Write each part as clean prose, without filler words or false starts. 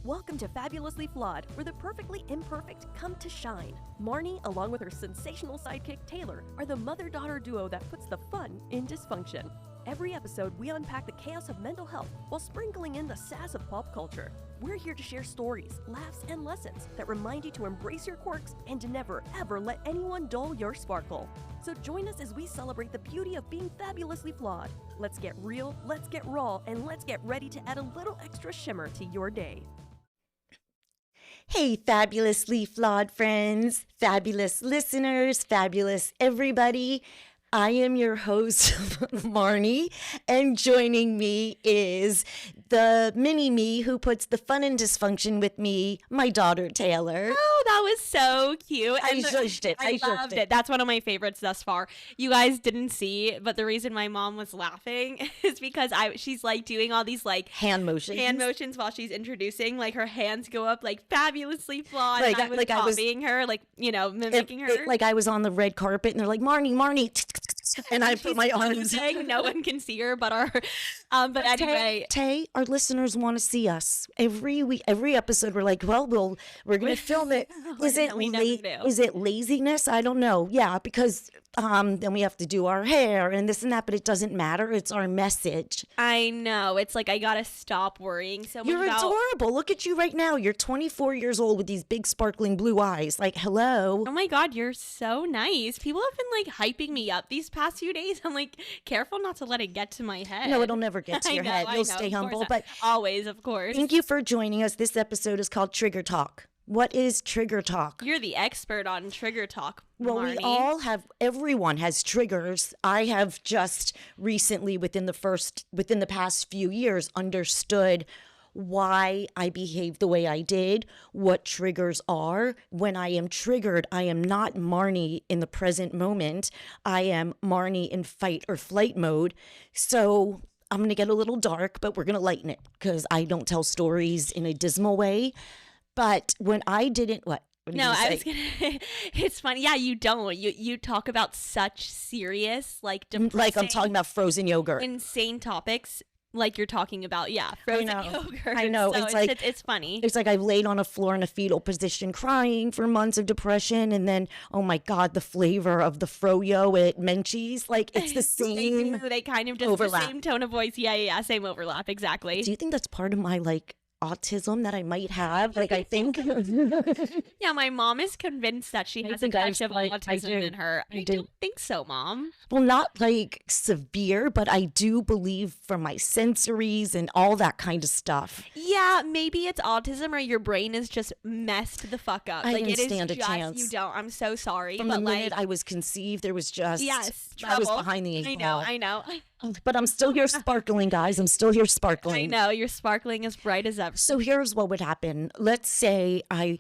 Welcome to Fabulously Flawed, where the perfectly imperfect come to shine. Marni, along with her sensational sidekick Taylor, are the mother-daughter duo that puts the fun in dysfunction. Every episode, we unpack the chaos of mental health while sprinkling in the sass of pop culture. We're here to share stories, laughs, and lessons that remind you to embrace your quirks and to never, ever let anyone dull your sparkle. So join us as we celebrate the beauty of being fabulously flawed. Let's get real, let's get raw, and let's get ready to add a little extra shimmer to your day. Hey, fabulously flawed friends, fabulous listeners, fabulous everybody. I am your host, Marni, and joining me is the mini me who puts the fun and dysfunction with me, my daughter, Taylor. Oh, that was so cute. I judged it. I loved it. That's one of my favorites thus far. You guys didn't see, but the reason my mom was laughing is because she's like doing all these like hand motions while she's introducing. Like her hands go up like fabulously flawed. Like, and I was copying her, like, you know, mimicking her. Like I was on the red carpet and they're like, Marni. And I put my arms. No one can see her but our. But anyway, Tay, our listeners want to see us every week. Every episode, we're like, well, we're gonna film it. Is it laziness? I don't know. Yeah, because then we have to do our hair and this and that, but it doesn't matter. It's our message. I know. It's like I gotta stop worrying so much. You're adorable. Look at you right now. You're 24 years old with these big sparkling blue eyes. Like, hello. Oh my God, you're so nice. People have been like hyping me up these past few days. I'm like, careful not to let it get to my head. No, it'll never get to your head. You'll stay humble. But always, of course. Thank you for joining us. This episode is called Trigger Talk. What is trigger talk? You're the expert on trigger talk, Well, Marni. everyone has triggers. I have just recently, within the past few years, understood why I behaved the way I did, what triggers are. When I am triggered, I am not Marni in the present moment. I am Marni in fight or flight mode. So I'm going to get a little dark, but we're going to lighten it because I don't tell stories in a dismal way. But when I didn't, what? No, I was gonna. It's funny. Yeah, you don't. You talk about such serious, like depressing, like I'm talking about frozen yogurt, insane topics. Like you're talking about, frozen yogurt. I know. So it's funny. It's like I've laid on a floor in a fetal position crying for months of depression. And then, oh my God, the flavor of the froyo at Menchie's. Like it's the same. They kind of just overlap. The same tone of voice. Yeah. Same overlap. Exactly. Do you think that's part of my autism that I might have? Like, I think. Yeah, my mom is convinced that she has a touch of autism in her. I don't think so, Mom. Well, not like severe, but I do believe from my sensories and all that kind of stuff. Yeah, maybe it's autism or your brain is just messed the fuck up. I didn't stand a chance. You don't. I'm so sorry. From the minute I was conceived, there was just trouble. I was behind the eight ball. I know. But I'm still here sparkling, guys. I'm still here sparkling. I know. You're sparkling as bright as ever. So here's what would happen. Let's say I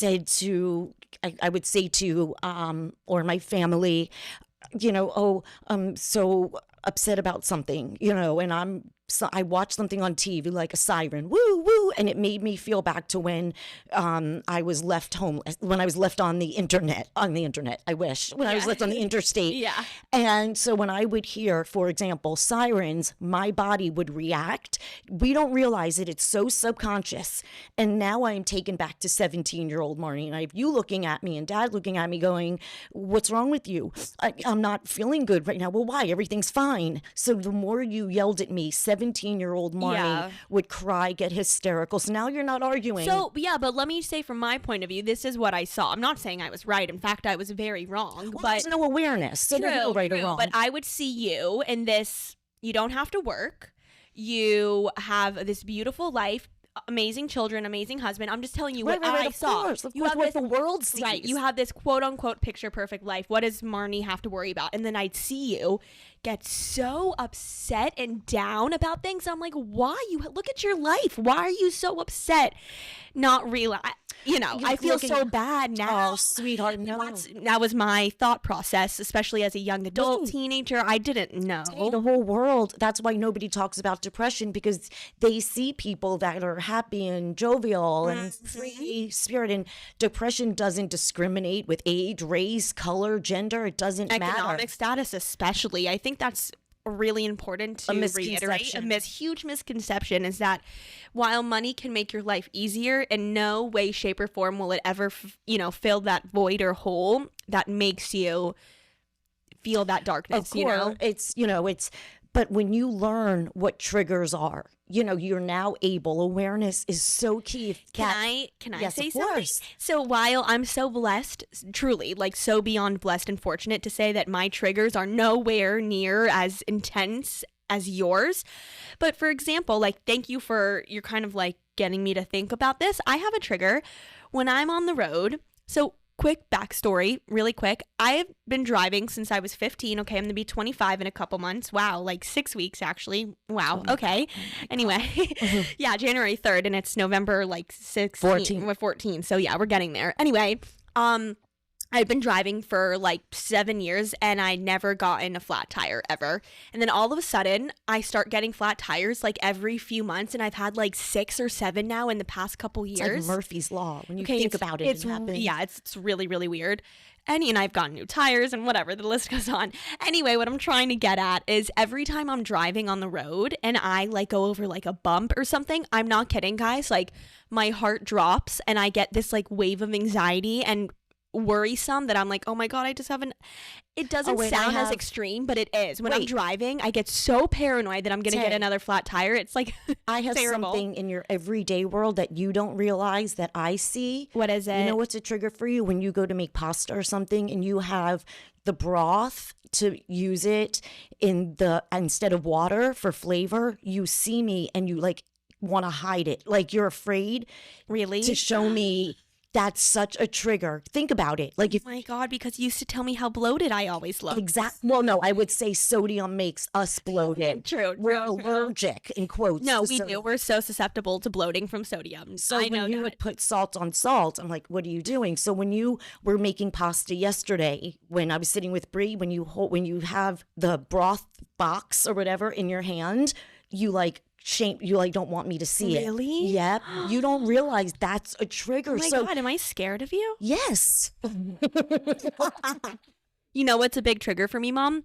would say to, or my family, I'm so upset about something, and I watched something on TV like a siren, woo, woo, and it made me feel back to when I was left homeless, when I was left on the internet, I was left on the interstate. Yeah. And so when I would hear, for example, sirens, my body would react. We don't realize it. It's so subconscious. And now I am taken back to 17-year-old Marni, and I have you looking at me and Dad looking at me going, what's wrong with you? I'm not feeling good right now. Well, why? Everything's fine. So the more you yelled at me, 17-year-old Marni would cry, get hysterical. So now you're not arguing. So, yeah, but let me say from my point of view, this is what I saw. I'm not saying I was right. In fact, I was very wrong. Well, but there's no awareness. So there's no right or wrong. But I would see you in this, you don't have to work. You have this beautiful life. Amazing children, amazing husband. I'm just telling you what I saw. Of course, what the world sees. Right, you have this quote-unquote picture-perfect life. What does Marni have to worry about? And then I'd see you get so upset and down about things. I'm like, why? You look at your life. Why are you so upset? Not real. I feel so bad now. Oh, sweetheart, no. That was my thought process, especially as a young adult, teenager. I didn't know. The whole world. That's why nobody talks about depression, because they see people that are happy and jovial and free spirit. And depression doesn't discriminate with age, race, color, gender. It doesn't matter. Economic status, especially. I think that's really important to reiterate. Huge misconception is that while money can make your life easier, in no way, shape, or form will it ever, fill that void or hole that makes you feel that darkness. Of course, it's, but when you learn what triggers are, you're now able. Awareness is so key. Can I yes, say of something? course. So while I'm so blessed, truly, like so beyond blessed and fortunate to say that my triggers are nowhere near as intense as yours. But for example, like, thank you for, you're kind of like getting me to think about this. I have a trigger when I'm on the road. So quick backstory, really quick. I've been driving since I was 15. Okay, I'm going to be 25 in a couple months. Wow, like 6 weeks actually. Wow, okay. Anyway, yeah, January 3rd, and it's November like 14. So yeah, we're getting there. Anyway, I've been driving for like 7 years and I never gotten a flat tire ever. And then all of a sudden I start getting flat tires like every few months, and I've had like 6 or 7 now in the past couple years. It's like Murphy's Law when you think about it. It's really, really weird. And I've gotten new tires and whatever, the list goes on. Anyway, what I'm trying to get at is every time I'm driving on the road and I like go over like a bump or something, I'm not kidding, guys, like my heart drops and I get this like wave of anxiety and worrisome that I'm like, oh my God, I just haven't. It doesn't sound as extreme, but it is. When I'm driving, I get so paranoid that I'm going to get another flat tire. It's like I have terrible. Something in your everyday world that you don't realize that I see. What is it? You know what's a trigger for you? When you go to make pasta or something and you have the broth to use it instead of water for flavor, you see me and you like want to hide it. Like you're afraid to show me. That's such a trigger. Think about it. Like, oh my God, because you used to tell me how bloated I always look. Exactly. Well, no, I would say sodium makes us bloated. True. We're allergic, in quotes. No, we do. We're so susceptible to bloating from sodium. So when you would put salt on salt, I'm like, what are you doing? So when you were making pasta yesterday, when I was sitting with Brie, when you have the broth box or whatever in your hand, you like don't want me to see it. Really? Yep. You don't realize that's a trigger. Oh my God, am I scared of you? Yes. You know what's a big trigger for me, Mom?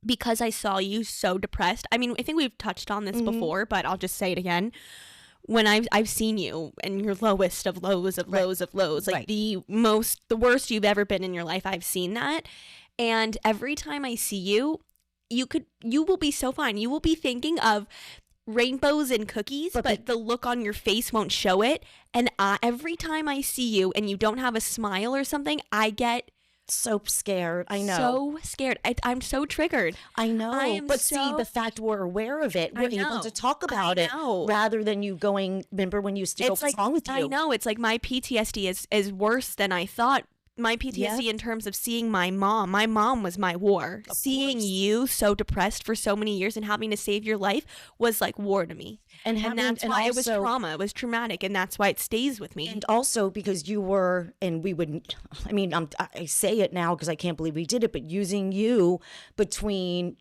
Because I saw you so depressed. I mean, I think we've touched on this before, but I'll just say it again. When I've seen you in your lowest of lows of lows of lows, like the worst you've ever been in your life, I've seen that. And every time I see you, you will be so fine. You will be thinking of rainbows and cookies, but the look on your face won't show it. And every time I see you and you don't have a smile or something, I get so scared. I know. So scared. I'm so triggered. I know. See, the fact we're aware of it, we're able to talk about it rather than you going, remember when you used to go, what's wrong with you? I know. It's like my PTSD is worse than I thought. My PTSD in terms of seeing my mom was my war. Seeing you so depressed for so many years and having to save your life was like war to me. And that's why it was trauma. It was traumatic, and that's why it stays with me. And also because you were, and we wouldn't, I mean, I say it now because I can't believe we did it, but using you between,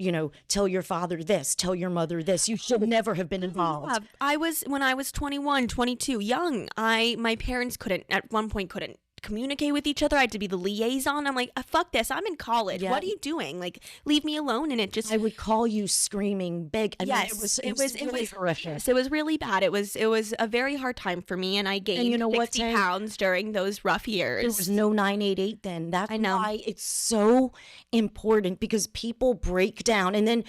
tell your father this, tell your mother this, you should never have been involved. When I was 21, 22, young, my parents at one point couldn't communicate with each other. I had to be the liaison. I'm like, fuck this. I'm in college. What are you doing? Like, leave me alone. And I would call you screaming big. It was horrific. It was really bad. It was a very hard time for me, and I gained 60 pounds during those rough years. There was no 988 then. That's why it's so important, because people break down, and then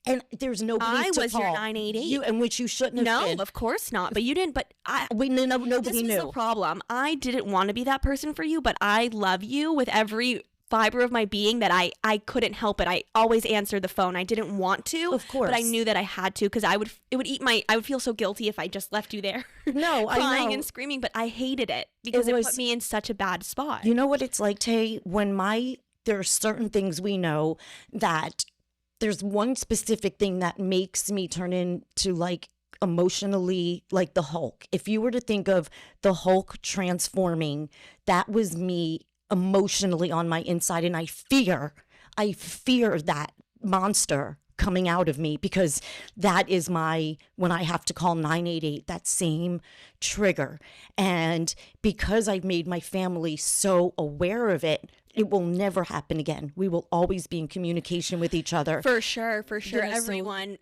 and there's nobody to call. I was your 988. And which you shouldn't have been. No, of course not. But you didn't. But nobody knew. This was the problem. I didn't want to be that person for you, but I love you with every fiber of my being that I couldn't help it. I always answered the phone. I didn't want to. Of course. But I knew that I had to, because I would feel so guilty if I just left you there. No, crying and screaming, but I hated it because it put me in such a bad spot. You know what it's like, Tay? There are certain things we know that there's one specific thing that makes me turn into like emotionally like the Hulk. If you were to think of the Hulk transforming, that was me emotionally on my inside. And I fear that monster coming out of me, because that is when I have to call 988, that same trigger. And because I've made my family so aware of it, it will never happen again. We will always be in communication with each other. For sure. Yeah, so- Everyone,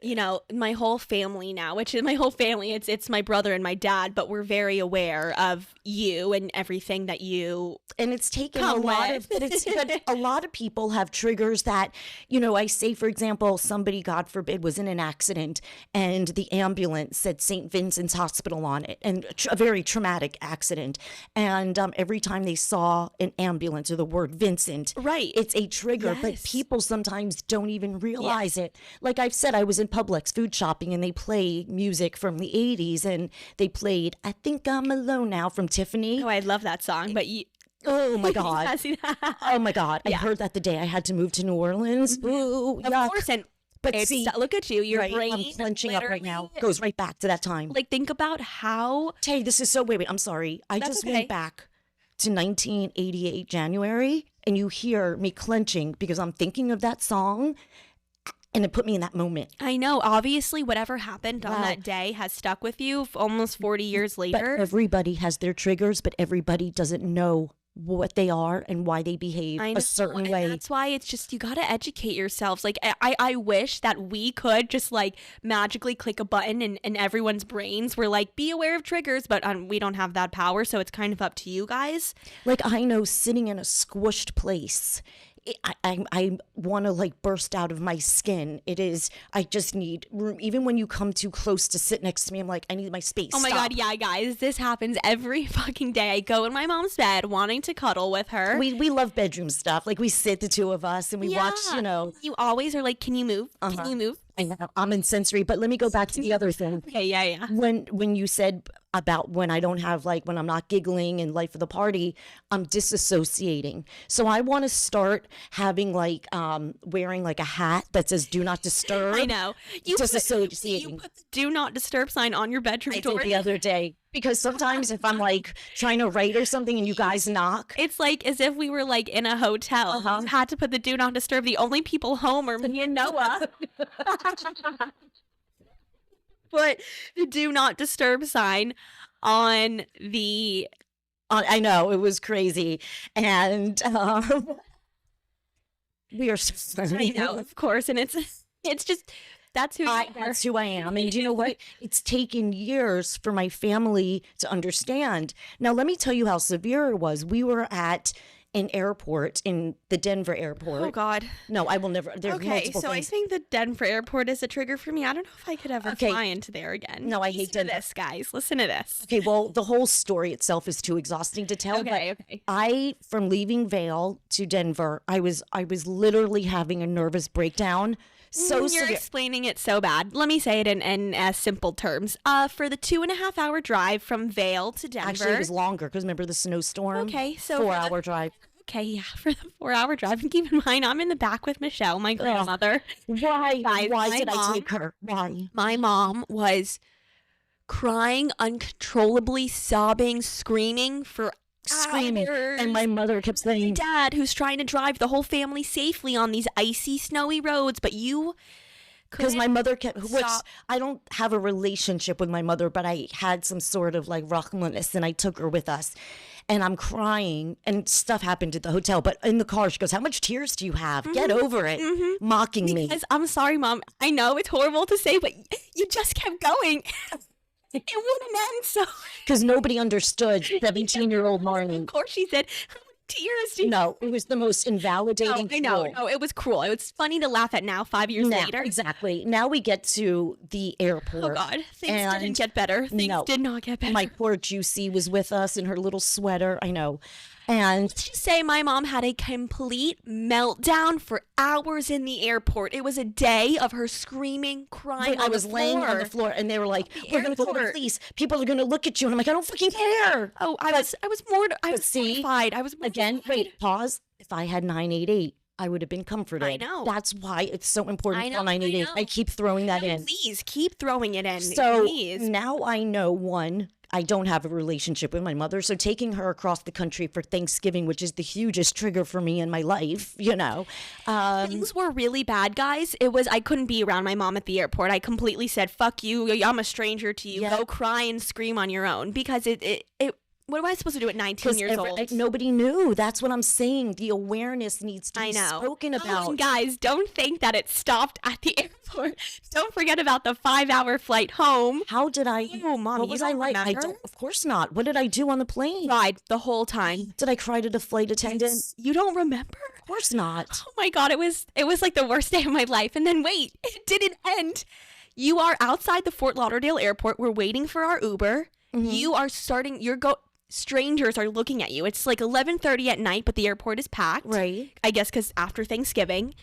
my whole family now, which is my whole family, it's my brother and my dad, but we're very aware of you and everything that you And it's taken come a lot with. but a lot of people have triggers that, I say, for example, somebody, God forbid, was in an accident and the ambulance said St. Vincent's Hospital on it, and a very traumatic accident. And every time they saw an ambulance or the word Vincent, Right. it's a trigger, but Yes. people sometimes don't even realize it. Like I've said, I was in Publix food shopping and they play music from the 80s, and they played I Think I'm Alone Now from Tiffany. Oh, I love that song, but you Oh my God. Yeah, see that? Oh my God. I Yeah. heard that the day I had to move to New Orleans. Ooh, Of yuck. course, and But it's, see, look at you, your right, brain I'm clenching up right now. literally- Goes right back to that time. Like, think about how Tay, this is so, wait, I'm sorry. I That's just okay. went back to 1988 January, and you hear me clenching because I'm thinking of that song, and it put me in that moment. I know, obviously, whatever happened on Wow. that day has stuck with you almost 40 years But later. everybody has their triggers, but everybody doesn't know what they are and why they behave I know, a certain and way. that's why it's just, you got to educate yourselves. Like, I wish that we could just like magically click a button and everyone's brains were like, be aware of triggers, but we don't have that power. So it's kind of up to you guys. Like, I know sitting in a squished place, I want to like burst out of my skin. I just need room. Even when you come too close to sit next to me, I'm like, I need my space. Oh my Stop. God, yeah, guys, this happens every fucking day. I go in my mom's bed wanting to cuddle with her. We love bedroom stuff. Like, we sit, the two of us, and we watch, Yeah. You always are like, can you move? Can Uh-huh. you move? I know, I'm in sensory, but let me go back to the other thing. Okay, yeah. When you said about when I don't have, like, when I'm not giggling and life of the party, I'm disassociating. So I want to start having like wearing like a hat that says "Do Not Disturb." I know. You put Disassociating. the do not disturb sign on your bedroom I door. did the other day, because sometimes if I'm like trying to write or something and you guys knock, It's like as if we were like in a hotel. Uh-huh. You had to put the do not disturb. The only people home are me and Noah. Put the do not disturb sign on the I know, it was crazy, and we are so I know, of course, and it's just that's who you are. That's who I am. And you know what? It's taken years for my family to understand. Now, let me tell you how severe it was. We were at an airport, in the Denver airport. Oh God. No, I will never. There's Okay, multiple so things. I think the Denver airport is a trigger for me. I don't know if I could ever Okay. fly into there again. No, I hate Listen to Denver. this, guys. Listen to this. Okay, well, the whole story itself is too exhausting to tell. Okay, but okay. from leaving Vail to Denver, I was literally having a nervous breakdown. So You're severe. explaining it so bad. Let me say it in as simple terms. For the 2.5-hour drive from Vail to Denver. Actually, it was longer because remember the snowstorm? Okay, so 4-hour drive. Okay, yeah, for the 4-hour drive. And keep in mind, I'm in the back with Michelle, my grandmother. Why? Guys, Why my did I mom- take her? Why? My mom was crying uncontrollably, sobbing, screaming for Screaming. hours. And my mother kept saying, Dad, who's trying to drive the whole family safely on these icy, snowy roads, but you because my mother kept, which stop. I don't have a relationship with my mother, but I had some sort of like Rahmanis, and I took her with us. And I'm crying, and stuff happened at the hotel. But in the car, she goes, "How much tears do you have? Get over it." Mocking me. Because I'm sorry, Mom. I know it's horrible to say, but you just kept going. It wouldn't end. So, Because nobody understood 17-year-old of Marni. course, she said, "How many tears do you?" No, it was the most No, invalidating. I know. cruel. No, it was cruel. It was funny to laugh at now, 5 years Now, later. exactly. Now we get to the airport. Oh God, things And didn't get better. Things no. did not get better. My poor Juicy was with us in her little sweater. I know. And Let's just say my mom had a complete meltdown for hours in the airport. It was a day of her screaming, crying. I on was the laying on the floor. floor, and they were like, The "We're going to go to the airport. police. People are going to look at you." And I'm like, "I don't fucking care." Oh, I was see, mortified. I was Again, mortified. wait, pause. If I had 988, I would have been comforted. I know. That's why it's so important I for know, I 988. know. I keep throwing that in. Please keep throwing it in. So please. now I know, one, I don't have a relationship with my mother. So taking her across the country for Thanksgiving, which is the hugest trigger for me in my life, Things were really bad, guys. I couldn't be around my mom at the airport. I completely said, "Fuck you. I'm a stranger to you. Yeah. Go cry and scream on your own," because it What am I supposed to do at 19 years old? Nobody knew. That's what I'm saying. The awareness needs to be spoken about. And guys, don't think that it stopped at the airport. Don't forget about the 5-hour flight home. How did I? Oh, Mommy, what was I like? Of course not. What did I do on the plane? Cried the whole time. Did I cry to the flight attendant? You don't remember? Of course not. Oh my God, it was like the worst day of my life. And then wait, it didn't end. You are outside the Fort Lauderdale airport. We're waiting for our Uber. You are starting. Strangers are looking at you. It's like 11:30 at night, but the airport is packed. Right. I guess because after Thanksgiving.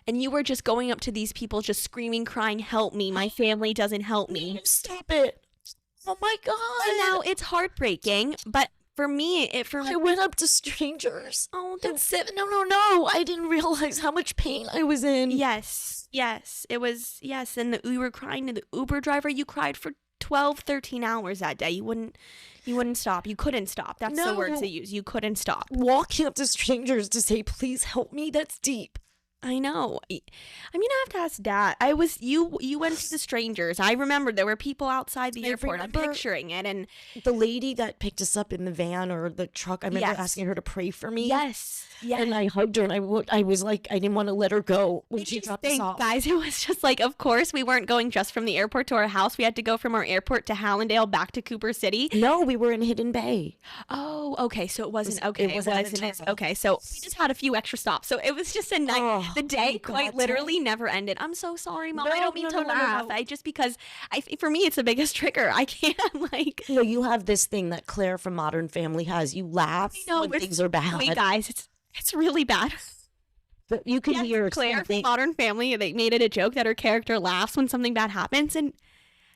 And you were just going up to these people just screaming, crying, help me. My family doesn't help me. Stop it. Oh my God. And now it's heartbreaking. But for me, I went up to strangers. Oh, and said, no. I didn't realize how much pain I was in. Yes. It was, yes. And we were crying to the Uber driver. You cried for 12, 13 hours that day. You wouldn't stop. You couldn't stop. That's the words they use. You couldn't stop. Walking up to strangers to say, please help me, that's deep. I know. I mean, I have to ask Dad. You went to the strangers. I remember there were people outside the airport. I'm picturing it. And the lady that picked us up in the van or the truck, I remember asking her to pray for me. Yes. And I hugged her and I was like, I didn't want to let her go when she dropped us off. Guys, it was just like, of course, we weren't going just from the airport to our house. We had to go from our airport to Hallandale back to Cooper City. No, we were in Hidden Bay. Oh, okay. So it wasn't okay. It wasn't okay. So we just had a few extra stops. So it was just a night. The day quite literally never ended. I'm so sorry, Mom. I don't mean to laugh. I just because for me it's the biggest trigger. I can't you have this thing that Claire from Modern Family has. You laugh when things are bad. Wait, guys, it's really bad. But you can hear Claire from Modern Family. They made it a joke that her character laughs when something bad happens, and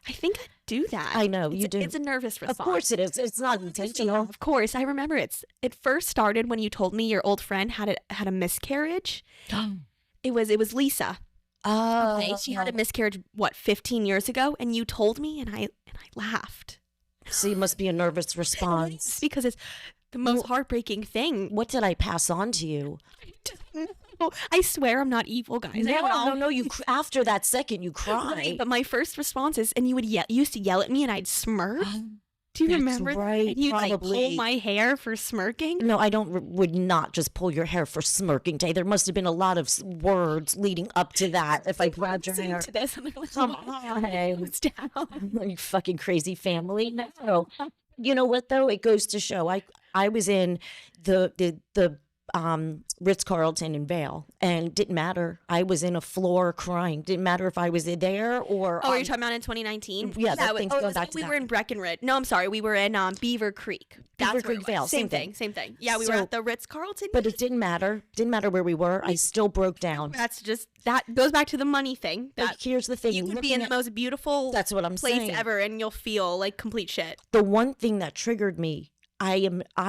I think I do that. I know you do. It's a nervous response. Of course it is. It's not intentional. Of course, I remember it first started when you told me your old friend had a miscarriage. It was Lisa. Oh, okay, she had a miscarriage 15 years ago, and you told me, and I laughed. So you must be a nervous response because it's the most heartbreaking thing. What did I pass on to you? I swear I'm not evil, guys. No. You after that second, you cry. But my first response is, and you used to yell at me, and I'd smirk. Do you remember? Right, and you'd probably. pull my hair for smirking. No, I would not just pull your hair for smirking. There must have been a lot of words leading up to that. If I grabbed your hair, to this, and come on, it's down. You fucking crazy family. No, you know what though? It goes to show. I was in the Ritz-Carlton in Vail, and it didn't matter. I was in a floor crying. Didn't matter if I was there or. Oh, you're talking about in 2019? Yeah, that thing's going back to we were in Breckenridge. No, I'm sorry. We were in Beaver Creek. Beaver Creek, Vail. Same thing. Yeah, we were at the Ritz-Carlton. But it didn't matter. Didn't matter where we were. I still broke down. That goes back to the money thing. But here's the thing. You could be in the most beautiful place ever, and you'll feel like complete shit. The one thing that triggered me,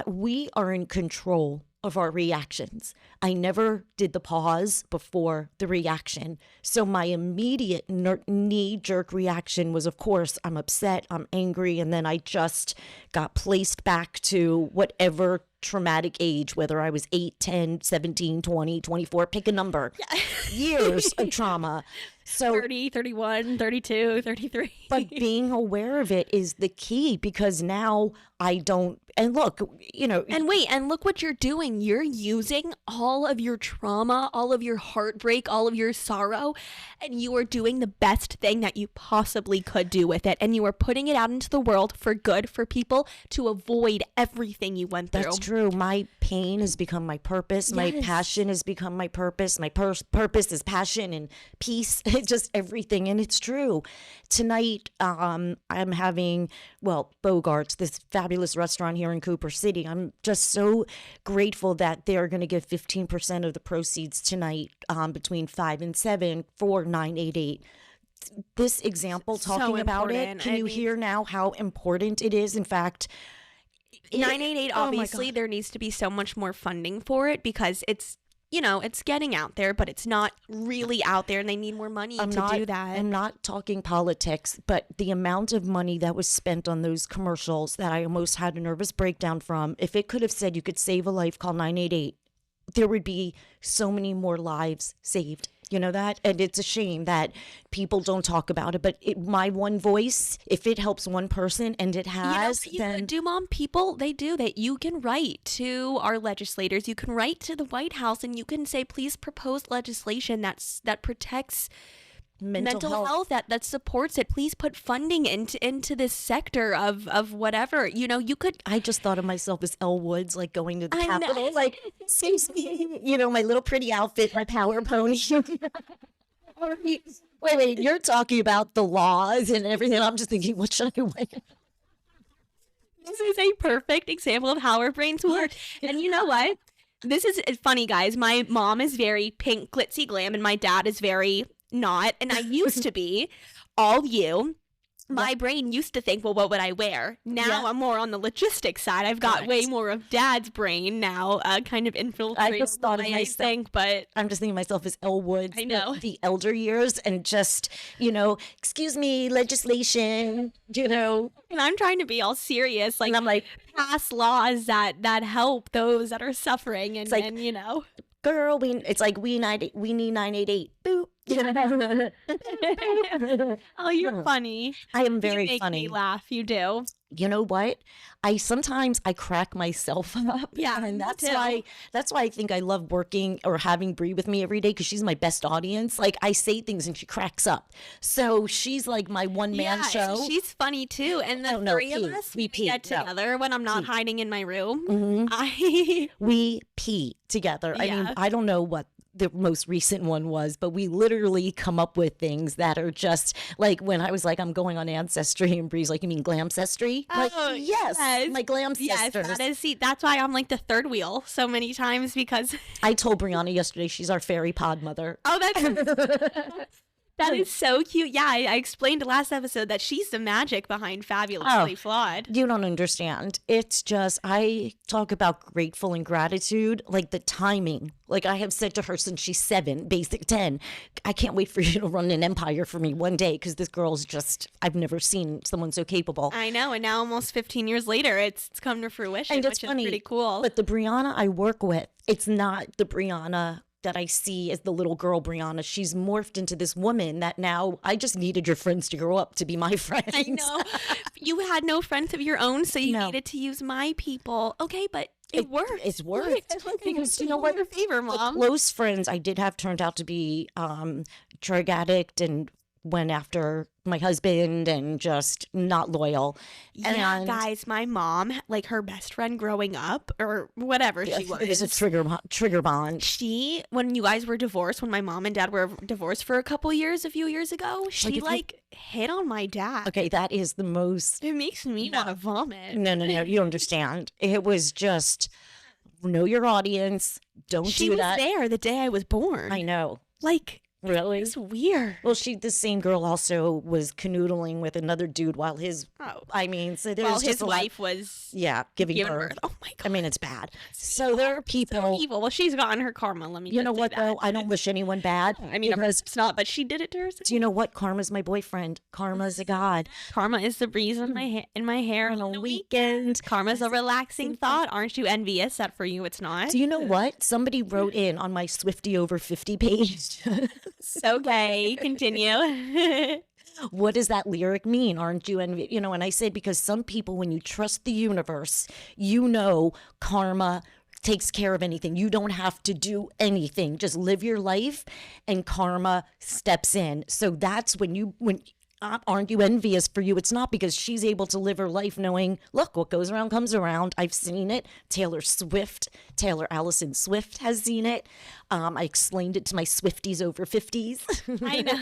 we are in control of our reactions. I never did the pause before the reaction. So my immediate knee-jerk reaction was, of course, I'm upset, I'm angry, and then I just got placed back to whatever traumatic age, whether I was 8, 10, 17, 20, 24, pick a number. Yeah. Years of trauma. So 30, 31, 32, 33. But being aware of it is the key, because now I don't, and look, And wait, and look what you're doing. You're using all of your trauma, all of your heartbreak, all of your sorrow, and you are doing the best thing that you possibly could do with it. And you are putting it out into the world for good, for people to avoid everything you went through. That's true. My pain has become my purpose. Yes. My passion has become my purpose. My purpose is passion and peace. Just everything. And it's true. Tonight, I'm having, Bogart's, this fabulous restaurant here in Cooper City. I'm just so grateful that they're going to give 15% of the proceeds tonight between 5 and 7 for 988. This example talking about it, can you hear now how important it is? In fact, 988, obviously, there needs to be so much more funding for it, because it's, it's getting out there, but it's not really out there, and they need more money to do that. I'm not talking politics, but the amount of money that was spent on those commercials that I almost had a nervous breakdown from, if it could have said you could save a life, call 988, there would be so many more lives saved. You know that? And it's a shame that people don't talk about it. But my one voice, if it helps one person, and it has, you then... could do, Mom. People, they do that. You can write to our legislators. You can write to the White House, and you can say, please propose legislation that protects mental health, that supports it. Please put funding into this sector of whatever. You know, you could. I just thought of myself as Elle Woods, like going to the Capitol, like, excuse me, you know, my little pretty outfit, my power pony. Wait, you're talking about the laws and everything. I'm just thinking, what should I wear? This is a perfect example of how our brains work. And you know what? This is funny, guys. My mom is very pink, glitzy glam, and my dad is very not. And I used to be all you. My brain used to think, well, what would I wear? Now I'm more on the logistics side. I've got way more of Dad's brain now, kind of infiltrated. I just thought of myself, but I'm just thinking of myself as Elle Woods. I know. The elder years, and just, you know, excuse me, legislation, you know. And I'm trying to be all serious, like, and I'm like, pass laws that help those that are suffering, and, like, and you know. Girl, it's like we need 988. Boop. Oh, you're funny. I am very you make funny. Me laugh. You do. You know what? Sometimes I crack myself up. Yeah, and that's why I think I love working or having Bree with me every day, because she's my best audience. Like, I say things and she cracks up. So she's like my one man show. She's funny too. And the three of us, we get together when I'm not hiding in my room. Mm-hmm. We pee together. I mean, I don't know what the most recent one was, but we literally come up with things that are just like, when I was like, I'm going on Ancestry, and Bree's like, you mean Glamcestry? Like, yes, my Glam sisters. That's why I'm like the third wheel so many times, because I told Brianna yesterday she's our fairy pod mother. Oh, that is so cute. Yeah, I explained last episode that she's the magic behind Fabulously Flawed. You don't understand. It's just, I talk about grateful and gratitude, like the timing. Like, I have said to her since she's 7, basic 10, I can't wait for you to run an empire for me one day, because this girl's just, I've never seen someone so capable. I know, and now almost 15 years later, it's come to fruition, and which is pretty cool. But the Brianna I work with, it's not the Brianna that I see as the little girl Brianna. She's morphed into this woman that now, I just needed your friends to grow up to be my friends. I know. You had no friends of your own, so you needed to use my people. Okay, but it worked. It's worked. Because you know what? Your favor, Mom. The close friends I did have turned out to be drug addict and went after my husband and just not loyal. Yeah, and guys, my mom, like her best friend growing up or whatever she was. It is a trigger bond. She, when you guys were divorced, when my mom and dad were divorced for a few years ago, she hit on my dad. Okay, that is the most. It makes me want to vomit. No, you don't understand. It was just, know your audience. Don't do that. She was there the day I was born. I know. Like, really? It's weird. Well, the same girl also was canoodling with another dude while his, I mean, so there's just his wife was giving birth. Oh my God. I mean, it's bad. So there are people. So evil. Well, she's gotten her karma. Let me You know what, though? I don't wish anyone bad. I mean, it's not, but she did it to herself. Do you know what? Karma's my boyfriend. Karma's a god. Karma is the breeze in my hair on a weekend. Karma's a relaxing thought. Aren't you envious that for you it's not? Do you know what? Somebody wrote in on my Swifty over 50 page. Okay, continue. What does that lyric mean? Aren't you envious? You know, and I said, because some people, when you trust the universe, you know karma takes care of anything. You don't have to do anything. Just live your life and karma steps in. So that's when aren't you envious for you? It's not, because she's able to live her life knowing, look, what goes around comes around. I've seen it. Taylor Allison Swift has seen it. I explained it to my Swifties over 50s. I know.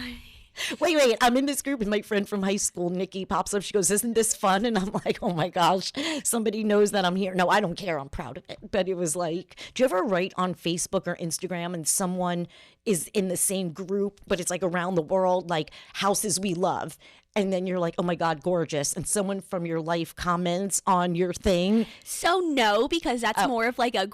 Wait, I'm in this group and my friend from high school, Nikki, pops up. She goes, isn't this fun? And I'm like, oh my gosh, somebody knows that I'm here. No, I don't care. I'm proud of it. But it was like, do you ever write on Facebook or Instagram and someone is in the same group, but it's like around the world, like houses we love? And then you're like, oh my God, gorgeous. And someone from your life comments on your thing. So no, because that's more of like a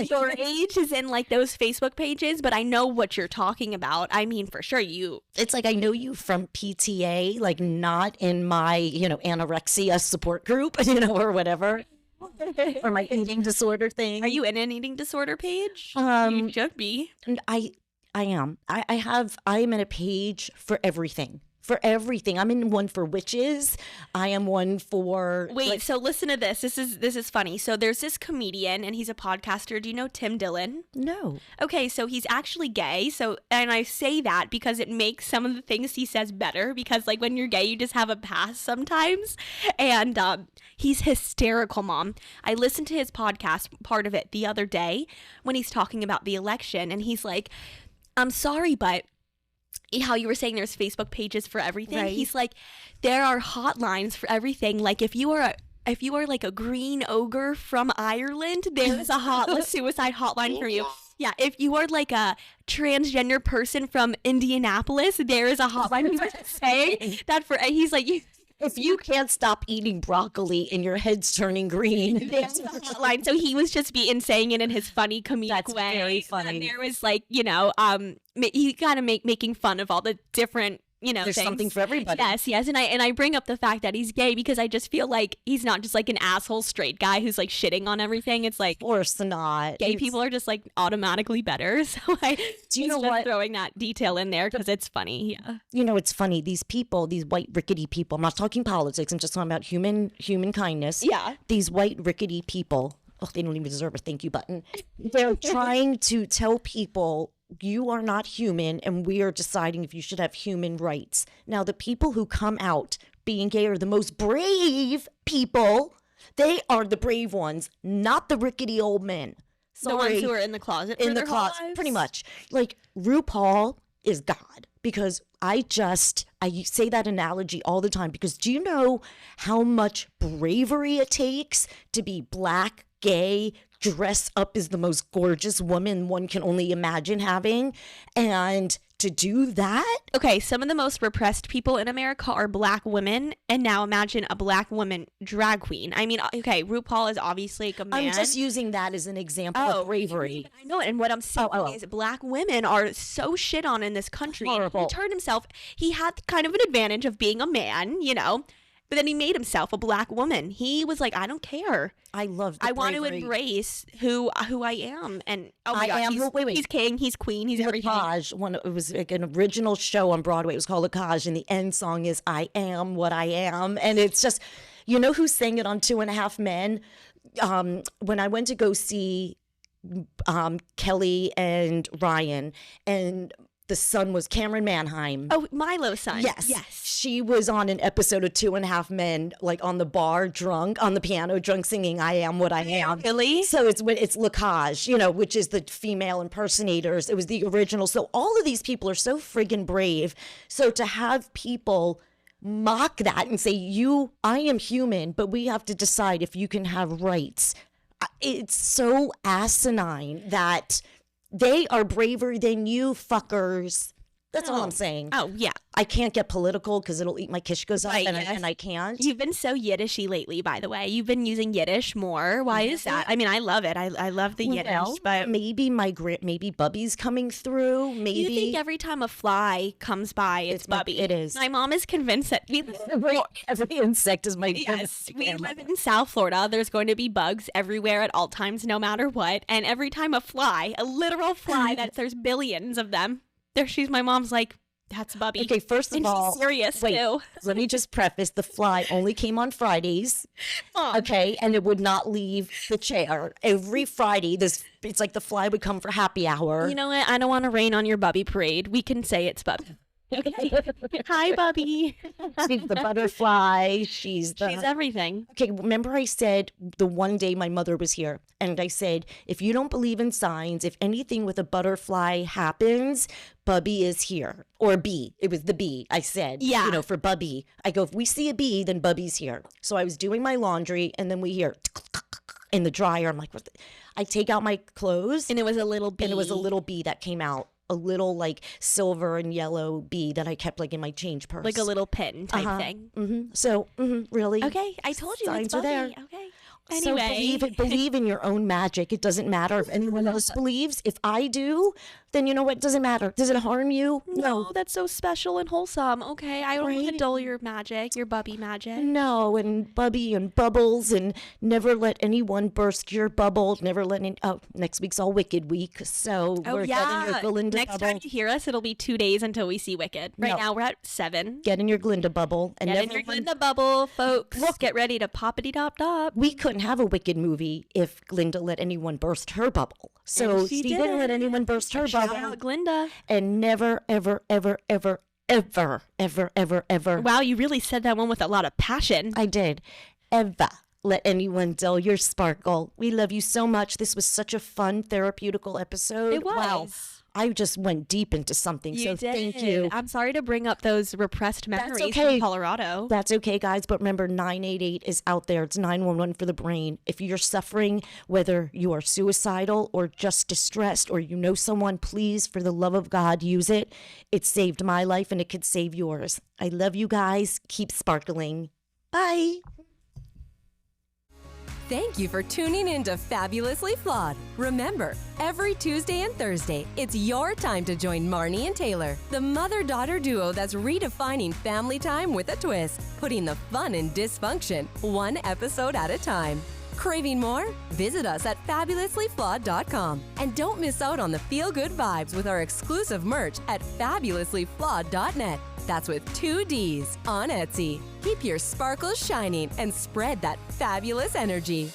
your age is in like those Facebook pages, but I know what you're talking about. I mean, for sure it's like, I know you from PTA, like not in my, anorexia support group, or whatever. Or my eating disorder thing. Are you in an eating disorder page? You should be. I am. I am in a page for everything. For everything. I'm in one for witches. I am one for Wait, so listen to this. This is funny. So there's this comedian and he's a podcaster. Do you know Tim Dillon? no. Okay, so he's actually gay. So, and I say that because it makes some of the things he says better, because like when you're gay, you just have a pass sometimes. And he's hysterical, Mom. I listened to his podcast, part of it, the other day when he's talking about the election, and he's like, I'm sorry, but how you were saying there's Facebook pages for everything. Right. He's like, there are hotlines for everything. Like if you are like a green ogre from Ireland, there's a suicide hotline for you. Yeah, if you are like a transgender person from Indianapolis, there is a hotline. He was saying that for, he's like, If you can't stop eating broccoli and your head's turning green, there's a hotline. So he was just saying it in his funny comedic That's way. very funny. And there was like, he kind of making fun of all the different, there's things. something for everybody. Yes, and I bring up the fact that he's gay because I just feel like he's not just like an asshole straight guy who's like shitting on everything. It's like, Of course not. gay people are just like automatically better. So Do you know what? Throwing that detail in there because it's funny. Yeah. It's funny. These people, these white rickety people. I'm not talking politics. I'm just talking about human kindness. Yeah. These white rickety people. Oh, they don't even deserve a thank you button. They're trying to tell people you are not human, and we are deciding if you should have human rights. Now, the people who come out being gay are the most brave people. They are the brave ones, not the rickety old men. The ones who are in the closet. In the closet, pretty much. Like RuPaul is God, because I say that analogy all the time, because do you know how much bravery it takes to be black, gay, dress up as the most gorgeous woman one can only imagine having, and to do that? Okay, some of the most repressed people in America are black women, and now imagine a black woman drag queen. I mean, okay, RuPaul is obviously like a man. I'm just using that as an example of bravery. I know, and what I'm saying is black women are so shit on in this country. Horrible. He turned himself, he had kind of an advantage of being a man, but then he made himself a black woman. He was like, I don't care. I love the I want to bravery. embrace who I am. And oh my God, he's king, he's queen, he's everything. It was like an original show on Broadway. It was called Lacage, and the end song is "I am what I am," and it's just, who sang it on 2.5 Men? When I went to go see Kelly and Ryan, and the son was Cameron Manheim. Oh, Milo's son. Yes. She was on an episode of 2.5 Men, like on the bar, drunk, on the piano, drunk, singing "I Am What I Am." Really? So it's Lacage, which is the female impersonators. It was the original. So all of these people are so friggin' brave. So to have people mock that and say, I am human, but we have to decide if you can have rights. It's so asinine that they are braver than you fuckers. That's all I'm saying. Oh, yeah. I can't get political because it'll eat my kishkas up, and I can't. You've been so Yiddishy lately, by the way. You've been using Yiddish more. Why is that? I mean, I love it. I love the Yiddish, but maybe maybe Bubby's coming through. Maybe you think every time a fly comes by, it's Bubby. It is. My mom is convinced that every insect is my yes. We live in South Florida. There's going to be bugs everywhere at all times, no matter what. And every time a literal fly, there's billions of them. My mom's like, that's Bubby. Okay, first of all, she's serious too. Let me just preface: the fly only came on Fridays. Mom. Okay, and it would not leave the chair. Every Friday, it's like the fly would come for happy hour. You know what? I don't want to rain on your Bubby parade. We can say it's Bubby. Okay. Hi, Bubby. She's the butterfly. She's everything. Okay, remember I said the one day my mother was here, and I said, if you don't believe in signs, if anything with a butterfly happens, Bubby is here. Or bee. It was the bee, I said. Yeah. For Bubby. I go, if we see a bee, then Bubby's here. So I was doing my laundry, and then we hear in the dryer. I'm like, what? I take out my clothes. And it was a little bee. And it was a little bee that came out. A little like silver and yellow bee that I kept like in my change purse. Like a little pin type thing. Mm-hmm. So, really? Okay, I told you Signs it's are Bubby. there. Okay. So Anyway. believe in your own magic. It doesn't matter if anyone else believes. If I do, then you know what? Doesn't matter. Does it harm you? No, that's so special and wholesome. Okay, I don't want to Right? dull your magic, your bubby magic. No, and Bubby and Bubbles, and never let anyone burst your bubble. Never let any. Oh, next week's all Wicked week, so we're getting your Glinda Next bubble. time you hear us, it'll be 2 days until we see Wicked. Right No. now we're at 7. Get in your Glinda bubble, and Get never in your let- Glinda bubble, folks. Look. Get ready to poppity dop dop. We couldn't have a Wicked movie if Glinda let anyone burst her bubble. So she she didn't did let it. anyone burst her Shout bubble, out Glinda. and never, ever, ever, ever, ever, ever, ever, ever. Wow, you really said that one with a lot of passion. I did. Ever let anyone dull your sparkle. We love you so much. This was such a fun therapeutical episode. It was. Wow. I just went deep into something. You so did. thank you. I'm sorry to bring up those repressed memories okay. from Colorado. That's okay, guys. But remember, 988 is out there. It's 911 for the brain. If you're suffering, whether you are suicidal or just distressed, or you know someone, please, for the love of God, use it. It saved my life and it could save yours. I love you guys. Keep sparkling. Bye. Thank you for tuning in to Fabulously Flawed. Remember, every Tuesday and Thursday, it's your time to join Marni and Taylor, the mother-daughter duo that's redefining family time with a twist, putting the fun in dysfunction, one episode at a time. Craving more? Visit us at fabulouslyflawed.com. And don't miss out on the feel-good vibes with our exclusive merch at fabulouslyflawed.net. That's with 2 Ds on Etsy. Keep your sparkles shining and spread that fabulous energy.